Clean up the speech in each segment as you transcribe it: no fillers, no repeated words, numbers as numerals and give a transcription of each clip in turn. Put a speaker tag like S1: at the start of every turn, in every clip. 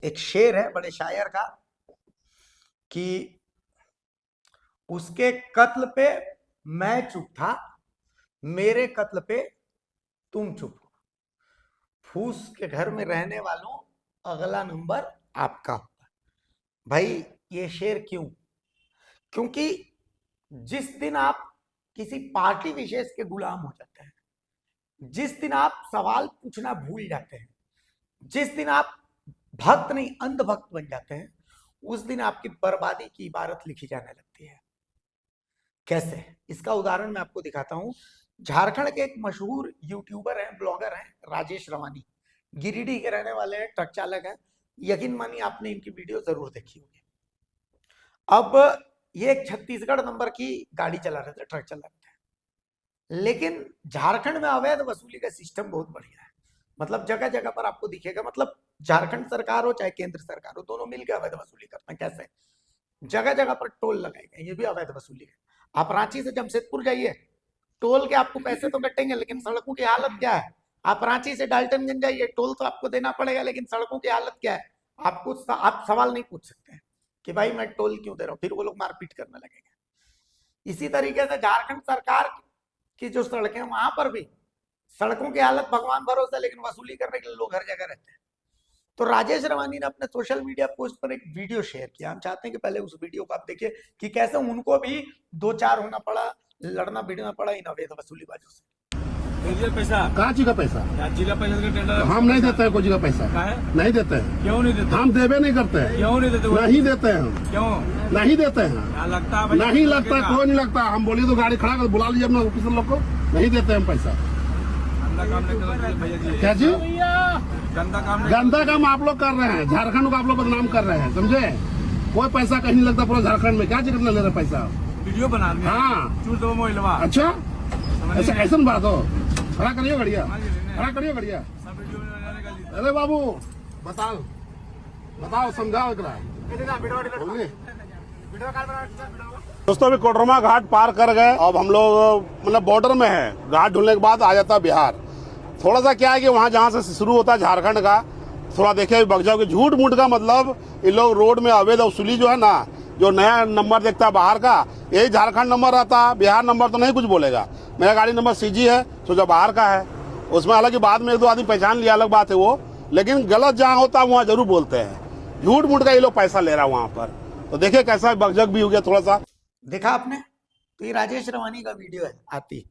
S1: एक शेर है बड़े शायर का कि उसके कत्ल पे मैं चुप था, मेरे कत्ल पे तुम चुप हो। फूस के घर में रहने वालों, अगला नंबर आपका होगा। भाई ये शेर क्यों? क्योंकि जिस दिन आप किसी पार्टी विशेष के गुलाम हो जाते हैं, जिस दिन आप सवाल पूछना भूल जाते हैं, जिस दिन आप भक्त नहीं अंधभक्त बन जाते हैं, उस दिन आपकी बर्बादी की इबारत लिखी जाने लगती है। कैसे? इसका उदाहरण मैं आपको दिखाता हूं। झारखंड के एक मशहूर यूट्यूबर हैं, ब्लॉगर हैं, राजेश रवानी। गिरिडीह के रहने वाले हैं, ट्रक चालक हैं। यकीन मानिए आपने इनकी वीडियो जरूर देखी होगी। अब ये एक छत्तीसगढ़ नंबर की गाड़ी चला रहे थे, ट्रक चला रहे थे, लेकिन झारखंड में अवैध वसूली का सिस्टम बहुत बढ़िया है। मतलब जगह जगह पर आपको दिखेगा, मतलब झारखंड सरकार हो चाहे केंद्र सरकार हो, दोनों मिलकर अवैध वसूली करते हैं। कैसे? जगह जगह पर टोल लगाए गए, ये भी अवैध वसूली है। आप रांची से जमशेदपुर जाइए, टोल के आपको पैसे तो कटेंगे, लेकिन सड़कों की हालत क्या है? आप रांची से डाल्टनगंज जाइए, टोल तो आपको देना पड़ेगा, लेकिन सड़कों की हालत क्या है? आप सवाल नहीं पूछ सकते हैं कि भाई मैं टोल क्यों दे रहा हूं, फिर वो लोग मारपीट करने लगेंगे। इसी तरीके से झारखंड सरकार की जो सड़कें, वहां पर भी सड़कों की हालत भगवान भरोसे, लेकिन वसूली करने के लिए लोग हर जगह रहते हैं। तो राजेश रवानी ने अपने सोशल मीडिया पोस्ट पर एक वीडियो शेयर किया। हम चाहते हैं कि पहले उस वीडियो को आप देखिए कि कैसे उनको भी दो चार होना पड़ा, लड़ना भिड़ना पड़ा इन अवैध वसूली बाजों से।
S2: पैसा
S3: कहाँ चीज का पैसा?
S2: जिला परिषद का टेंडर
S3: हम नहीं देते हैं कोई चीज का पैसा। नहीं देते हैं।
S2: क्यों नहीं देते?
S3: हम देवे नहीं करते हैं।
S2: क्यों नहीं देते?
S3: नहीं देते हैं हम।
S2: क्यों
S3: नहीं देते हैं?
S2: लगता
S3: नहीं लगता, कोई नहीं लगता। हम बोलिए तो गाड़ी खड़ा कर बुला लीजिए अपने ऑफिसर लोग को। नहीं देते हम पैसा। क्या जी? गंदा काम आप लोग कर रहे हैं, झारखंड को आप लोग बदनाम कर रहे हैं, समझे? कोई पैसा कहीं नहीं लगता पूरा झारखंड में। क्या चीज ले रहे पैसा?
S2: वीडियो बना रहे हैं।
S3: हाँ
S2: चूर दो मोइलवा।
S3: अच्छा, ऐसा कैसे बात हो? खड़ा करिए गड़िया, खड़ा करिए गड़िया। अरे बाबू बताओ बताओ, समझाओ इतना। दोस्तों अभी कोडरमा घाट पार कर गए। अब हम लोग मतलब बॉर्डर में है। घाट ढूंढने के बाद आ जाता है बिहार। थोड़ा सा क्या है कि वहाँ जहाँ से शुरू होता है झारखंड का, थोड़ा देखिए बगजाओ के झूठ मूठ का मतलब इन लोग रोड में अवैध वसूली जो है ना, जो नया नंबर देखता है बाहर का, यही झारखंड नंबर रहता है, बिहार नंबर तो नहीं कुछ बोलेगा। मेरा गाड़ी नंबर सीजी है, तो जो बाहर का है उसमें हालांकि बाद में एक दो आदमी पहचान लिया, अलग बात है वो, लेकिन गलत जहाँ होता है वहाँ जरूर बोलते हैं। झूठ मूठ का ये लोग पैसा ले रहा है वहाँ पर। तो देखिए कैसा बगजग भी हो गया थोड़ा सा।
S1: देखा आपने? तो ये राजेश रवानी का वीडियो है आती,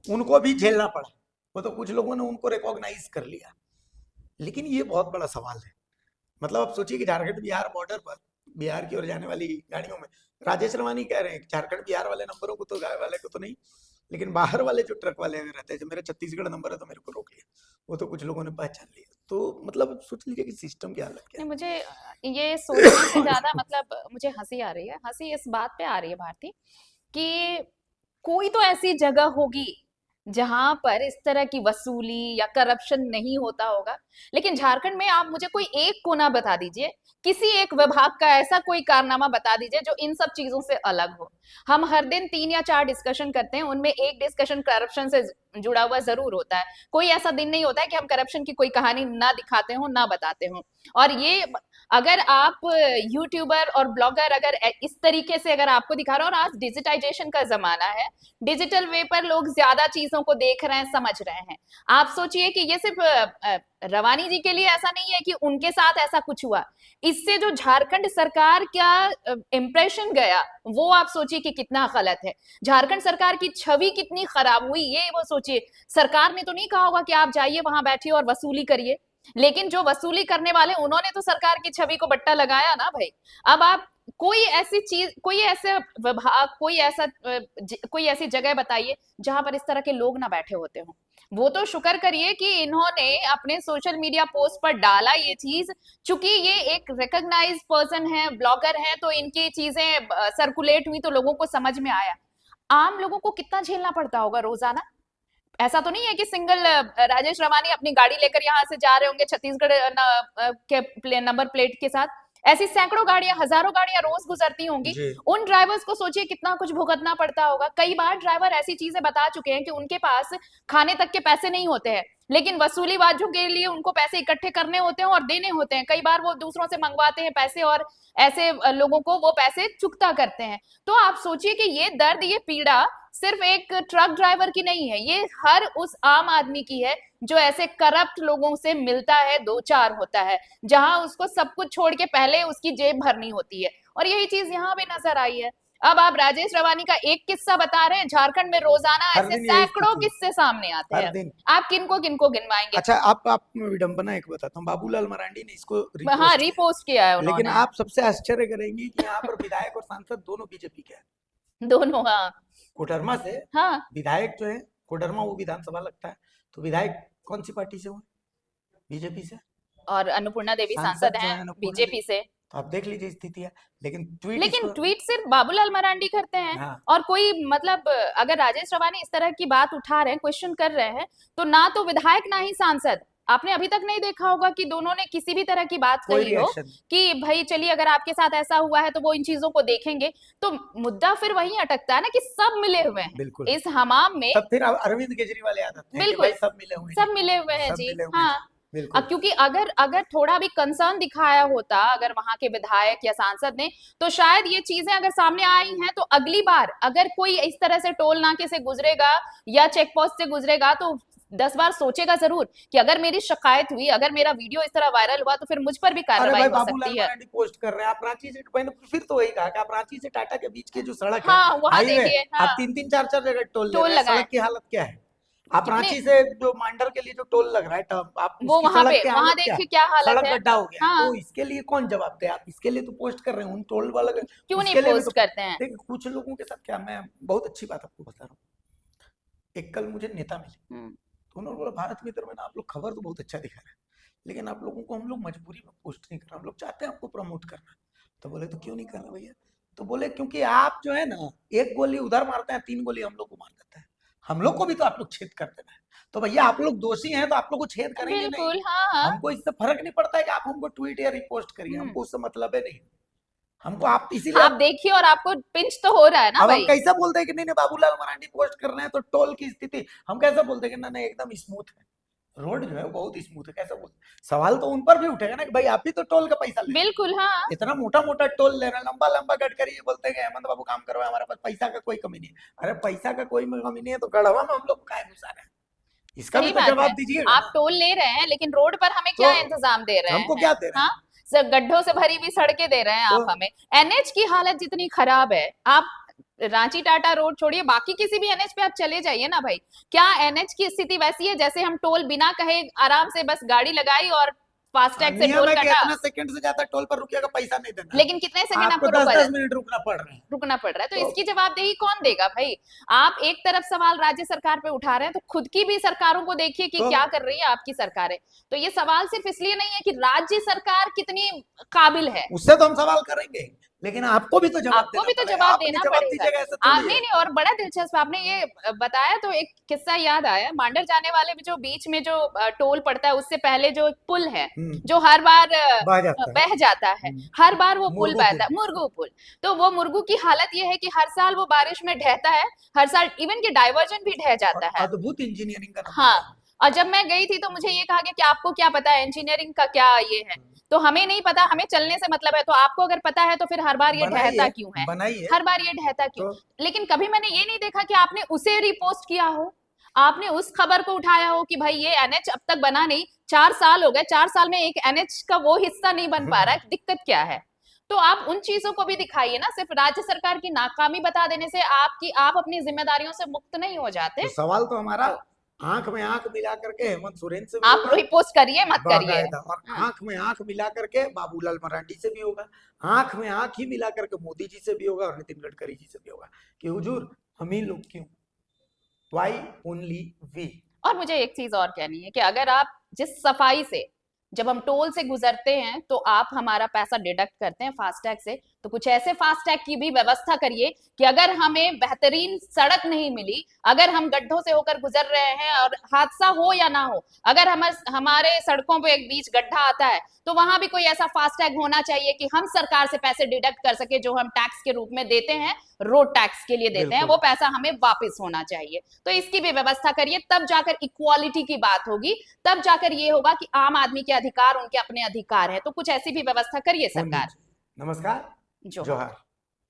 S1: उनको भी झेलना पड़ा। वो तो कुछ लोगों ने उनको रिकॉग्नाइज कर लिया, लेकिन ये बहुत बड़ा सवाल है। मतलब आप सोचिए कि झारखंड बिहार बॉर्डर पर बिहार की ओर जाने वाली गाड़ियों में राजेश रवानी कह रहे हैं झारखंड बिहार वाले नंबरों को तो वाले को तो नहीं, लेकिन बाहर वाले जो ट्रक वाले अगर रहते हैं, जो मेरा छत्तीसगढ़ नंबर है तो मेरे को रोक लिया, वो तो कुछ लोगों ने पहचान लिया। तो मतलब सोच लीजिए कि सिस्टम की हालत क्या है।
S4: मुझे ये सोचने से ज्यादा मतलब मुझे हंसी आ रही है। हंसी इस बात पे आ रही है भारती कि कोई तो ऐसी जगह होगी जहां पर इस तरह की वसूली या करप्शन नहीं होता होगा, लेकिन झारखंड में आप मुझे कोई एक कोना बता दीजिए, किसी एक विभाग का ऐसा कोई कारनामा बता दीजिए जो इन सब चीजों से अलग हो। हम हर दिन 3 या 4 डिस्कशन करते हैं, उनमें एक डिस्कशन करप्शन से जुड़ा हुआ जरूर होता है। कोई ऐसा दिन नहीं होता है कि हम करप्शन की कोई कहानी ना दिखाते हो ना बताते हो। और ये अगर आप यूट्यूबर और ब्लॉगर अगर इस तरीके से अगर आपको दिखा रहा हो, और आज डिजिटाइजेशन का जमाना है, डिजिटल वे पर लोग ज्यादा चीजों को देख रहे हैं, समझ रहे हैं। आप सोचिए कि ये सिर्फ रवानी जी के लिए ऐसा नहीं है कि उनके साथ ऐसा कुछ हुआ, इससे जो झारखंड सरकार का इंप्रेशन गया वो आप सोचिए कि कितना गलत है। झारखंड सरकार की छवि कितनी खराब हुई, ये वो सोचिए। सरकार ने तो नहीं कहा होगा कि आप जाइए वहां बैठिए और वसूली करिए, लेकिन जो वसूली करने वाले उन्होंने तो सरकार की छवि को बट्टा लगाया ना भाई। अब आप कोई ऐसी चीज, कोई ऐसे विभाग, कोई ऐसी जगह बताइए जहां पर इस तरह के लोग ना बैठे होते हो। वो तो शुक्र करिए कि इन्होंने अपने सोशल मीडिया पोस्ट पर डाला ये चीज, चूंकि ये एक रिकॉग्नाइज्ड पर्सन है, ब्लॉगर है, तो इनकी चीजें सर्कुलेट हुई तो लोगों को समझ में आया। आम लोगों को कितना झेलना पड़ता होगा रोजाना। ऐसा तो नहीं है कि सिंगल राजेश रवानी अपनी गाड़ी लेकर यहाँ से जा रहे होंगे छत्तीसगढ़ के नंबर प्लेट के साथ। ऐसी सैकड़ों गाड़ियां, हजारों गाड़ियां रोज गुजरती होंगी।
S1: जी।
S4: उन ड्राइवर्स को सोचिए कितना कुछ भुगतना पड़ता होगा। कई बार ड्राइवर ऐसी चीजें बता चुके हैं कि उनके पास खाने तक के पैसे नहीं होते हैं, लेकिन वसूलीबाजों के लिए उनको पैसे इकट्ठे करने होते हैं और देने होते हैं। कई बार वो दूसरों से मंगवाते हैं पैसे और ऐसे लोगों को वो पैसे चुकता करते हैं। तो आप सोचिए कि ये दर्द, ये पीड़ा सिर्फ एक ट्रक ड्राइवर की नहीं है, ये हर उस आम आदमी की है जो ऐसे करप्ट लोगों से मिलता है, दो चार होता है, जहां उसको सब कुछ छोड़ के पहले उसकी जेब भरनी होती है। और यही चीज यहाँ भी नजर आई है। अब आप राजेश रवानी का एक किस्सा बता रहे हैं, झारखंड में रोजाना
S1: हर
S4: ऐसे
S1: दिन यही
S4: सैकड़ों
S1: स्थिति है।
S4: किस्से सामने आते
S1: हर
S4: हैं।
S1: दिन।
S4: आप किनको किनको गिनवाएंगे?
S1: अच्छा, आप मैं विडंबना एक बताता हूँ, बाबूलाल मरांडी ने इसको
S4: हाँ,
S1: रिपोस्ट
S4: रिपोस्ट किया है
S1: लेकिन
S4: उन्होंने।
S1: आप सबसे आश्चर्य करेंगी कि यहाँ पर विधायक और सांसद दोनों बीजेपी के हैं।
S4: दोनों, हाँ
S1: कोडरमा से
S4: हाँ।
S1: विधायक जो है, कोडरमा वो विधानसभा लगता है, तो विधायक कौन सी पार्टी से हुए? बीजेपी से।
S4: और अन्नपूर्णा देवी
S1: सांसद
S4: सांसद
S1: जो है
S4: हैं
S1: अन्नपूर्णा
S4: बीजेपी से।
S1: तो आप देख लीजिए स्थिति है। लेकिन ट्वीट
S4: लेकिन ट्वीट सिर्फ बाबूलाल मरांडी करते हैं।
S1: हाँ।
S4: और कोई मतलब अगर राजेश रवानी इस तरह की बात उठा रहे हैं, क्वेश्चन कर रहे हैं, तो ना तो विधायक ना ही सांसद, आपने अभी तक नहीं देखा होगा कि दोनों ने किसी भी तरह की बात
S1: कोई
S4: कही हो
S1: रिएक्शन
S4: कि भाई चलिए अगर आपके साथ ऐसा हुआ है तो वो इन चीजों को देखेंगे। तो मुद्दा फिर वहीं अटकता है ना कि सब मिले हुए हैं
S1: बिल्कुल।
S4: इस हमाम में।
S1: तब फिर अरविंद केजरीवाल याद आते हैं कि
S4: बिल्कुल।
S1: भाई सब मिले हुए हैं।
S4: सब मिले हुए हैं
S1: सब
S4: जी,
S1: मिले हुए हैं।
S4: हाँ।
S1: बिल्कुल।
S4: क्योंकि अगर अगर थोड़ा भी कंसर्न दिखाया होता अगर वहां के विधायक या सांसद ने, तो शायद ये चीजें अगर सामने आई हैं तो अगली बार अगर कोई इस तरह से टोल नाके से गुजरेगा या चेक पोस्ट से गुजरेगा तो 10 बार सोचेगा जरूर कि अगर मेरी शिकायत हुई, अगर मेरा वीडियो इस तरह वायरल हुआ तो फिर मुझ पर भी
S1: अरे
S4: कार्रवाई
S1: भाई,
S4: हो
S1: बाबूलाल
S4: सकती है।
S1: मरांडी पोस्ट कर रहे हैं, आप रांची से, मैंने फिर तो वही कहा कि आप रांची से टाटा के बीच के जो सड़क है,
S4: हाँ, वहां
S1: हाईवे,
S4: देखिए,
S1: आप
S4: हाँ।
S1: 3-3 4-4 जगह टोल ले
S4: टोल
S1: रहे हैं।
S4: लगाए।
S1: सड़क की हालत क्या है? आप
S4: कितने-
S1: रांची से जो मांडर के लिए जो टोल लग रहा है, आप
S4: वो
S1: उसकी
S4: वहां
S1: सड़क
S4: पे,
S1: की
S4: वहां
S1: हालत क्या
S4: देखिए
S1: है?
S4: क्या हालत
S1: सड़क
S4: है।
S1: गड्ढा हो गया।
S4: हाँ।
S1: तो इसके लिए कौन जवाब दे? आप इसके लिए तो पोस्ट कर रहे हैं, उन टोल वाला
S4: क्यों नहीं
S1: उसके लिए भी
S4: पोस्ट
S1: तो
S4: करते हैं?
S1: देखिए, कुछ लोगों के साथ क्या, मैं बहुत अच्छी बात आपको बता रहा हूँ। एक कल मुझे नेता मिले, तो उन्होंने बोला भारत मित्र में ना आप लोग खबर तो बहुत अच्छा दिखा रहे हैं, लेकिन आप लोगों को हम लोग मजबूरी में पोस्ट नहीं कर रहे, हम लोग चाहते हैं आपको प्रमोट करना। तो बोले तो क्यों नहीं कर रहे भैया? तो बोले क्योंकि आप जो है ना, एक गोली उधर मारते हैं, 3 गोली हम लोग को मार देते हैं, हम लोग को भी तो आप लोग छेद करते हैं। तो भैया आप लोग दोषी हैं तो आप लोग को छेद करेंगे नहीं।
S4: बिल्कुल, हाँ हाँ।
S1: हमको इससे फर्क नहीं पड़ता है कि आप हमको ट्वीट या रिपोस्ट करिए, हमको उससे मतलब है नहीं। हमको आप इसीलिए
S4: आप देखिए, और आपको पिंच तो हो रहा है ना
S1: अब हम
S4: भाई।
S1: कैसे बोलते हैं कि नहीं नहीं बाबूलाल मरांडी पोस्ट कर रहे हैं तो टोल की स्थिति, हम कैसे बोलते हैं कि ना नहीं एकदम स्मूथ है, रोड जो है वो बहुत स्मूथ है, कैसे बोलते? सवाल तो उन पर भी उठेगा ना कि भाई आप भी तो टोल का पैसा ले,
S4: बिल्कुल, हाँ।
S1: इतना मोटा मोटा टोल ले रहे हैं, लंबा लंबा गडकरी ये बोलते हैं कि हेमंत बाबू काम करवाए, हमारे पास पैसा का कोई कमी नहीं है। अरे पैसा का कोई कमी नहीं है तो गढ़वा में हम लोग काय घुसा रहे हैं? इसका भी
S4: सही
S1: तो
S4: बात
S1: जवाब
S4: है।
S1: दीजिएगा
S4: आप
S1: ना।
S4: टोल ले रहे हैं लेकिन रोड पर हमें क्या
S1: तो
S4: इंतजाम दे रहे
S1: हमको
S4: हैं?
S1: क्या दे रहे हैं?
S4: हाँ, गड्ढों से भरी हुई सड़कें दे रहे हैं आप
S1: तो
S4: हमें। एनएच की हालत जितनी खराब है, आप रांची टाटा रोड छोड़िए, बाकी किसी भी एनएच पे आप चले जाइए ना भाई, क्या एनएच की स्थिति वैसी है जैसे हम टोल बिना कहे आराम से बस गाड़ी लगाई और फास्टैग से
S1: नियम
S4: टोल
S1: है कि
S4: कटा?
S1: इतना सेकंड से ज्यादा टोल पर रुकिएगा, पैसा नहीं देना।
S4: लेकिन कितने सेकंड
S1: आपको
S4: आपको
S1: 10-10 मिनट रुकना पड़ रहा है।
S4: रुकना पड़ रहा है? तो
S1: तो
S4: इसकी जवाबदेही कौन देगा भाई? आप एक तरफ सवाल राज्य सरकार पे उठा रहे हैं, तो खुद की भी सरकारों को देखिए कि
S1: तो
S4: क्या कर रही है आपकी सरकारें। तो ये सवाल सिर्फ इसलिए नहीं है कि राज्य सरकार कितनी काबिल है,
S1: उससे तो हम सवाल करेंगे, लेकिन आपको भी तो जवाब
S4: आपको भी तो
S1: देना
S4: जवाब
S1: पड़ेगा।
S4: देना
S1: आप जवाब
S4: पड़ेगा।
S1: दीजिएगा ऐसे
S4: आप
S1: थोड़ी
S4: नहीं
S1: है।
S4: नहीं, और बड़ा दिलचस्प आपने ये बताया तो एक किस्सा याद आया। मांडर जाने वाले जो बीच में जो टोल पड़ता है, उससे पहले जो पुल है जो हर बार
S1: बह जाता है।
S4: बह जाता है, हर बार वो पुल
S1: मुरगू
S4: बहता है,
S1: पुल।
S4: मुरगू पुल। तो वो मुरगू की हालत ये है कि हर साल वो बारिश में ढहता है, हर साल इवन के डाइवर्जन भी ढह जाता है।
S1: अद्भुत इंजीनियरिंग का नमूना
S4: हाँ,
S1: है।
S4: और जब मैं गई थी तो मुझे ये कहा गया कि आपको क्या पता है इंजीनियरिंग का क्या ये है? तो हमें नहीं पता, हमें चलने से मतलब है। तो आपको अगर पता है तो फिर हर बार ये
S1: बनाई
S4: ढहता
S1: है,
S4: क्यों है?
S1: बनाई है।
S4: हर बार ये ढहता क्यों?
S1: तो
S4: लेकिन कभी मैंने ये नहीं देखा कि आपने उसे रिपोस्ट किया हो, आपने उस खबर को उठाया हो कि भाई ये एनएच अब तक बना नहीं, 4 साल हो गए, 4 साल में एक एनएच का वो हिस्सा नहीं बन पा रहा है, दिक्कत क्या है? तो आप उन चीजों को भी दिखाइए ना। सिर्फ राज्य सरकार की नाकामी बता देने से आप अपनी जिम्मेदारियों से मुक्त नहीं हो जाते।
S1: तो सवाल तो हमारा आंख में आंख मिला करके हेमंत सोरेन से भी
S4: आप
S1: होगा,
S4: रिपोस्ट करिए मत करिए।
S1: बाकायदा, और आंख में आंख मिला करके बाबूलाल मरांडी से भी होगा, आंख में आंख ही मिला करके मोदी जी से भी होगा और नितिन गडकरी जी से भी होगा कि हुजूर हम ही लोग क्यों, व्हाई ओनली वी।
S4: और मुझे एक चीज और कहनी है कि अगर आप जिस सफाई से जब हम टोल से गुजरते हैं तो आप हमारा पैसा डिडक्ट करते हैं फास्टैग से, तो कुछ ऐसे फास्टैग की भी व्यवस्था करिए कि अगर हमें बेहतरीन सड़क नहीं मिली, अगर हम गड्ढों से होकर गुजर रहे हैं और हादसा हो या ना हो, अगर हमारे सड़कों पे एक बीच गड्ढा आता है तो वहां भी कोई ऐसा फास्टैग होना चाहिए कि हम सरकार से पैसे डिडक्ट कर सके, जो हम टैक्स के रूप में देते हैं, रोड टैक्स के लिए देते हैं, वो पैसा हमें वापस होना चाहिए। तो इसकी भी व्यवस्था करिए, तब जाकर इक्वालिटी की बात होगी, तब जाकर ये होगा कि आम आदमी के अधिकार उनके अपने अधिकार है। तो कुछ ऐसी भी व्यवस्था करिए सरकार।
S1: नमस्कार,
S4: जो
S1: जोहार।